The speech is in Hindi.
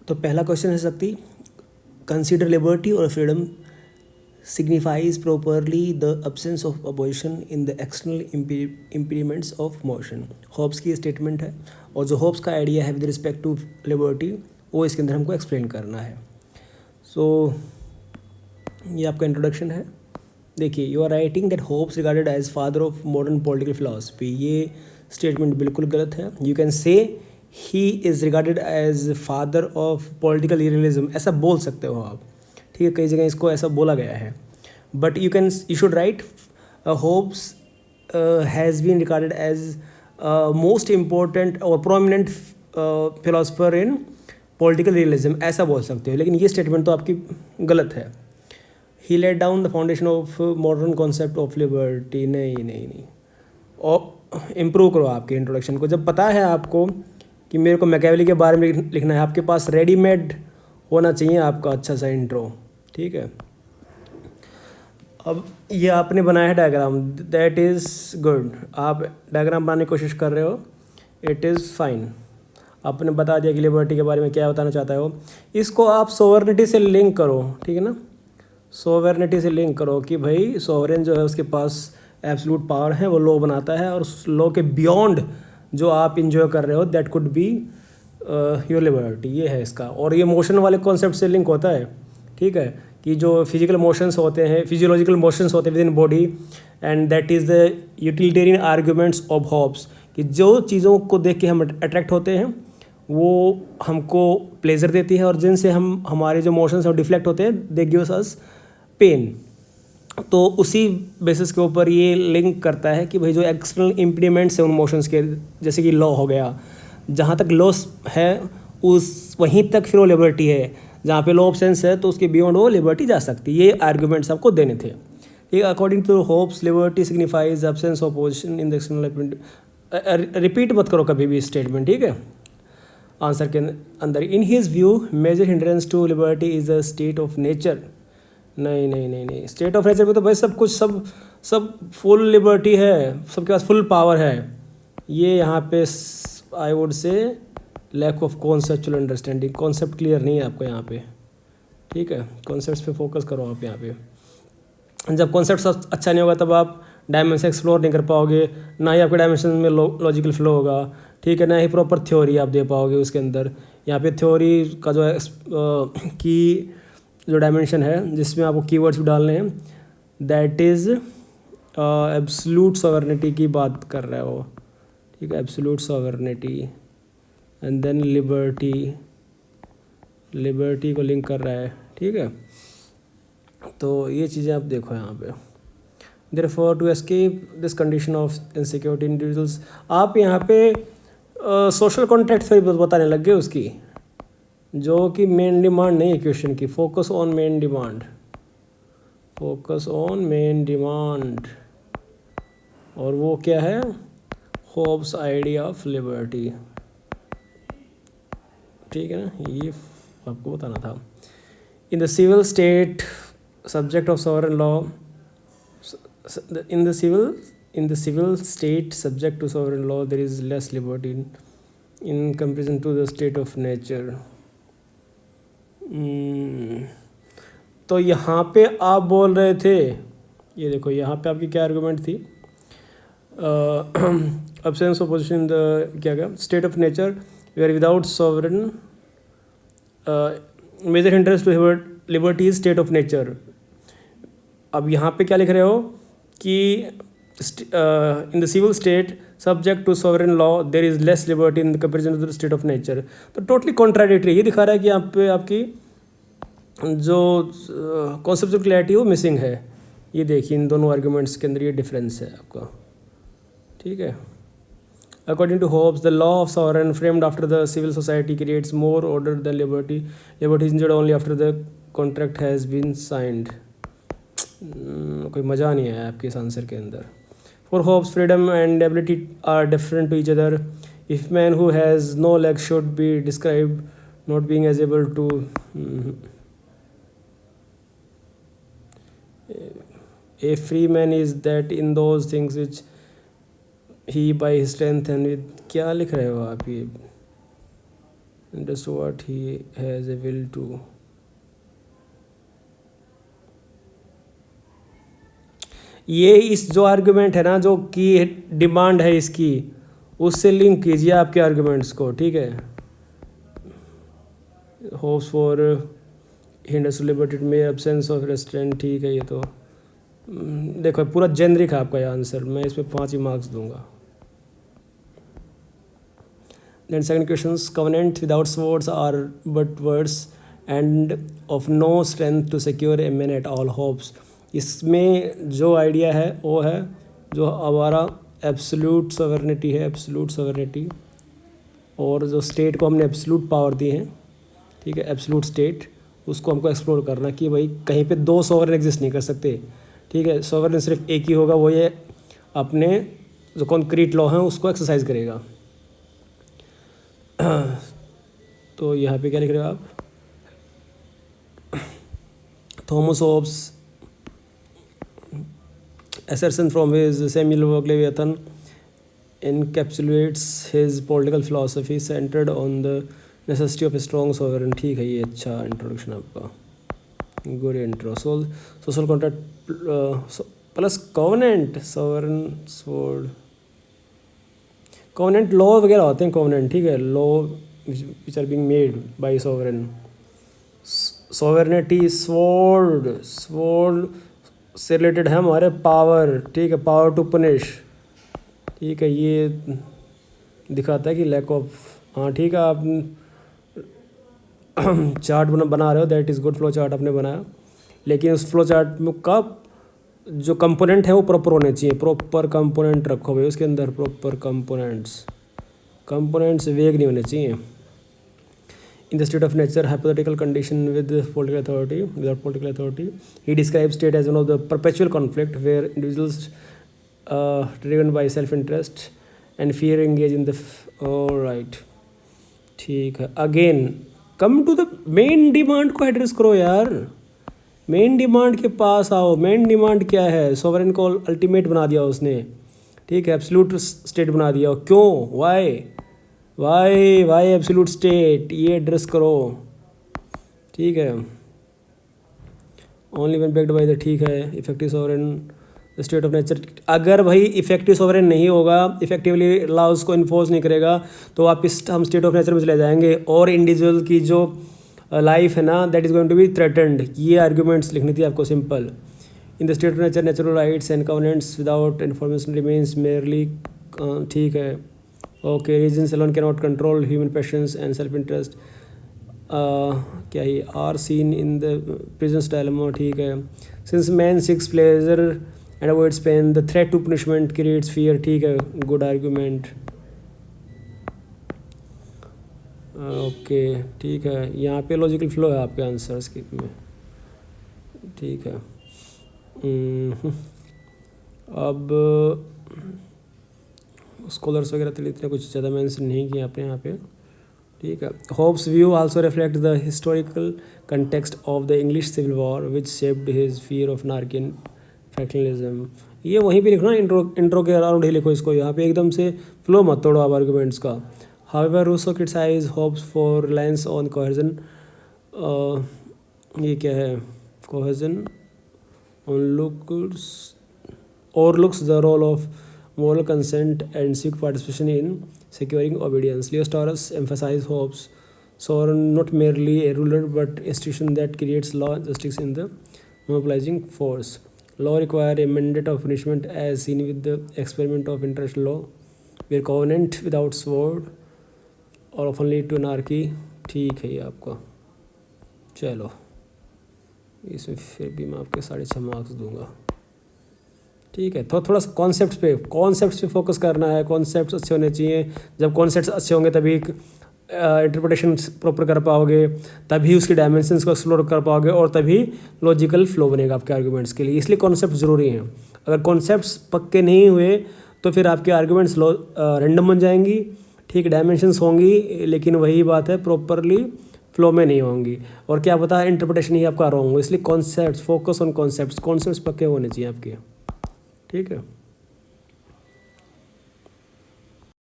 तो पहला क्वेश्चन है शक्ति, कंसीडर लिबर्टी और freedom signifies properly the absence of opposition in the external impediments of motion। Hobbes की स्टेटमेंट है और जो होब्स का आइडिया है विद रिस्पेक्ट टू लिबर्टी वो इसके अंदर हमको एक्सप्लेन करना है। सो ये आपका इंट्रोडक्शन है। देखिए, you are writing that Hobbes regarded as father of modern political philosophy, ये स्टेटमेंट बिल्कुल गलत है। You can say he is regarded as father of political realism, ऐसा बोल सकते हो आप, ठीक है, कई जगह इसको ऐसा बोला गया है। But you should write Hobbes has been regarded as most important और prominent philosopher in political realism, ऐसा बोल सकते हो, लेकिन ये स्टेटमेंट तो आपकी गलत है। He let down the foundation of modern concept of liberty, नहीं, और इम्प्रूव करो आपके इंट्रोडक्शन को। जब पता है आपको कि मेरे को मैकियावेली के बारे में लिखना है, आपके पास रेडीमेड होना चाहिए आपका अच्छा सा इंट्रो, ठीक है। अब ये आपने बनाया है डायग्राम, दैट इज़ गुड। आप डायग्राम बनाने की कोशिश कर रहे हो, इट इज़ फाइन। आपने बता दिया कि लिबर्टी के बारे में क्या बताना चाहता हो। इसको आप सोवरेनिटी से लिंक करो, ठीक है ना, सोवरेनिटी से लिंक करो कि भाई सोवरेन जो है उसके पास एब्सोल्यूट पावर है, वो लॉ बनाता है और उस लॉ के बियॉन्ड जो आप इंजॉय कर रहे हो that could be your liberty, ये है इसका। और ये मोशन वाले कॉन्सेप्ट से लिंक होता है, ठीक है, कि जो फिजिकल मोशंस होते हैं, फिजियोलॉजिकल मोशंस होते हैं within body, and that is the utilitarian arguments of Hobbes, कि जो चीज़ों को देख के हम अट्रैक्ट होते हैं वो हमको प्लेजर देती है, और जिनसे हमारे जो मोशंस हैं वो डिफ्लेक्ट होते हैं, दे गिव्स अस पेन। तो उसी बेसिस के ऊपर ये लिंक करता है कि भाई जो एक्सटर्नल इम्प्लीमेंट्स हैं उन मोशंस के, जैसे कि लॉ हो गया, जहाँ तक लॉ है उस वहीं तक फिर वो लिबर्टी है, जहाँ पे लॉ ऑफ सेंस है तो उसके बियॉन्ड वो लिबर्टी जा सकती है। ये आर्ग्यूमेंट्स आपको देने थे, ठीक है। According to Hobbes liberty signifies absence of position in the external. Repeat मत करो कभी भी स्टेटमेंट, ठीक है, आंसर के अंदर। In his view major hindrance to liberty is a state of nature. नहीं, स्टेट ऑफ नेचर में तो भाई सब कुछ सब फुल लिबर्टी है, सबके पास फुल पावर है। ये यहाँ पे I would say lack of conceptual understanding, concept clear नहीं है आपको यहाँ पे, ठीक है। कॉन्सेप्ट्स पे फोकस करो आप यहाँ पे। जब कॉन्सेप्ट अच्छा नहीं होगा तब आप डायमेंशन एक्सप्लोर नहीं कर पाओगे, ना ही आपके डायमेंशन में लॉजिकल फ्लो होगा, ठीक है, ना ही प्रॉपर थ्योरी आप दे पाओगे उसके अंदर। यहाँ पे थ्योरी का जो है की जो डायमेंशन है जिसमें आपको कीवर्ड्स भी डालने हैं, दैट इज़ एब्सोल्यूट सॉवरेनिटी की बात कर रहा है वो, ठीक है, absolute sovereignty, and then liberty को लिंक कर रहा है, ठीक है। तो ये चीज़ें आप देखो यहाँ पे। Therefore to escape this condition of insecurity individuals, आप यहाँ पे सोशल कॉन्ट्रैक्ट से बताने लग गए उसकी, जो कि मेन डिमांड नहीं है क्वेश्चन की। Focus on main demand, focus on main demand, और वो क्या है, होब्स आइडिया ऑफ लिबर्टी, ठीक है ना, ये आपको बताना था। In the civil state subject of sovereign law, in the civil state subject to sovereign law there is less liberty in comparison to the state of nature. तो यहाँ पे आप बोल रहे थे, ये देखो यहाँ पे आपकी क्या आर्गुमेंट थी, absence of position in the क्या क्या state of nature where without sovereign major hindrance to liberty is state of nature। अब यहाँ पे क्या लिख रहे हो कि in the civil state subject to sovereign law there is less liberty in comparison to the state of nature। तो टोटली कॉन्ट्राडिक्टरी, ये दिखा रहा है कि यहाँ पे आपकी जो कॉन्सेप्चुअल क्लैरिटी वो मिसिंग है। ये देखिए इन दोनों आर्ग्यूमेंट्स के अंदर ये डिफरेंस है आपका, ठीक है। According to Hobbes, the law of sovereign framed after the civil society creates more order than liberty. Liberty is enjoyed only after the contract has been signed। कोई मज़ा नहीं आया आपके इस आंसर के अंदर। For Hobbes, freedom and ability are different to each other. If man who has no legs should be described not being as able to a free man is that in those things which he by his strength and with क्या लिख रहे हो आप ये just what he has a will to. ये इस जो आर्गुमेंट है ना, जो की डिमांड है इसकी, उससे लिंक कीजिए आपके आर्गुमेंट्स को, ठीक है। होप्स फॉर इंडस्ट्रियल लिबर्टी में एब्सेंस ऑफ रेस्टोरेंट, ठीक है। ये तो देखो पूरा जेनरिक है आपका ये आंसर, मैं इसमें 5 ही मार्क्स दूंगा। Then second question, covenant without swords are but words and of no strength to secure a man at all Hobbes. इसमें जो आइडिया है वो है जो हमारा एब्सोल्यूट सॉवरेनिटी है, एब्सोल्यूट सॉवरेनिटी, और जो स्टेट को हमने एब्सोल्यूट पावर दी है, ठीक है, एब्सोल्यूट स्टेट, उसको हमको एक्सप्लोर करना कि भाई कहीं पे 2 सॉवरेन एग्जिस्ट नहीं कर सकते, ठीक है। सॉवरेन सिर्फ एक ही होगा, वो ये अपने जो कॉन्क्रीट लॉ हैं उसको एक्सरसाइज करेगा। तो यहाँ पे क्या लिख रहे हो आप, Thomas Hobbes assertion from his Samuel Leviathan encapsulates his political philosophy centered on the necessity of a strong sovereign। ठीक है, ये अच्छा इंट्रोडक्शन आपका, good intro. Social contract plus covenant, sovereign sword, covenant law वगैरह होते हैं कॉवेनेंट, ठीक है, law which are being made by sovereign. Sovereignty, sword, sword से रिलेटेड है हमारे पावर, ठीक है, पावर टू पनिश, ठीक है। ये दिखाता है कि लैक ऑफ, हाँ ठीक है। आप चार्ट बना रहे हो, that is good, flow chart आपने बनाया, लेकिन उस फ्लो चार्ट में का जो कंपोनेंट है वो प्रॉपर होने चाहिए, प्रॉपर कंपोनेंट रखो भाई उसके अंदर, प्रॉपर कंपोनेंट्स वेग नहीं होने चाहिए। In the state of nature, hypothetical condition with political authority, without political authority, he describes state as one of the perpetual conflict where individuals driven by self-interest and fear engage in the all right, ठीक है। Again come to the main demand को एड्रेस करो यार, मेन डिमांड के पास आओ। मेन डिमांड क्या है, सोवरेन को अल्टीमेट बना दिया उसने, ठीक है, एब्सोल्यूट स्टेट बना दिया। क्यों, वाई एब्सोल्यूट स्टेट, ये एड्रेस करो, ठीक है। Only when backed by the, ठीक है, effective sovereign, the state of nature. अगर भाई इफेक्टिव सोवरेन नहीं होगा, इफेक्टिवली लॉज को इन्फोर्स नहीं करेगा, तो वापस हम स्टेट ऑफ नेचर में चले जाएंगे और इंडिविजुअल की जो लाइफ है ना, that is going to be threatened. ये आर्ग्यूमेंट्स लिखनी थी आपको simple. In the state of nature, natural rights and covenants without information remains merely, ठीक है, okay. Reasons alone can not control human passions and self interest, क्या he are seen in the prisons dilemma, ठीक है। Since man seeks pleasure and avoids pain, the threat to punishment creates fear, ठीक है, गुड आर्ग्यूमेंट, ओके, ठीक है। यहाँ पे लॉजिकल फ्लो है आपके आंसर्स के में, ठीक है। अब स्कॉलर्स वगैरह तो इतने कुछ ज़्यादा मेंशन नहीं किया आपने यहाँ पे, ठीक है। Hobbes view also reflect the historical context of the English civil war which shaped his fear of anarchy factionalism. ये वहीं पे लिखना, इंट्रो के अराउंड ही लिखो इसको, यहाँ पे एकदम से फ्लो मत तोड़ो आप आर्गूमेंट्स का। However Rousseau criticize Hobbes for reliance on cohesion, ये क्या है, cohesion overlooks the role of moral consent and civic participation in securing obedience. Leo Strauss emphasized Hobbes' sovereign not merely a ruler but institution that creates law and justice in the mobilizing force. Law require a mandate of punishment as seen with the experiment of international law, where covenant without sword or often lead to anarchy। ठीक है ये आपका, चलो इसमें फिर भी मैं आपके 6.5 मार्क्स दूंगा, ठीक है। तो थोड़ा सा कॉन्सेप्ट्स पे फोकस करना है, कॉन्सेप्ट्स अच्छे होने चाहिए। जब कॉन्सेप्ट्स अच्छे होंगे तभी इंटरप्रिटेशन प्रॉपर कर पाओगे, तभी उसके डायमेंशंस को एक्सप्लोर कर पाओगे और तभी लॉजिकल फ्लो बनेगा आपके आर्गुमेंट्स के लिए। इसलिए कॉन्सेप्ट ज़रूरी हैं। अगर कॉन्सेप्ट्स पक्के नहीं हुए तो फिर आपके आर्गुमेंट्स रैंडम बन जाएंगी, ठीक, डायमेंशंस होंगी लेकिन वही बात है प्रॉपरली फ्लो में नहीं होंगी, और क्या पता है इंटरप्रिटेशन ही आपका रॉन्ग हो। इसलिए कॉन्सेप्ट्स, फोकस ऑन कॉन्सेप्ट्स पक्के होने चाहिए आपके, ठीक है।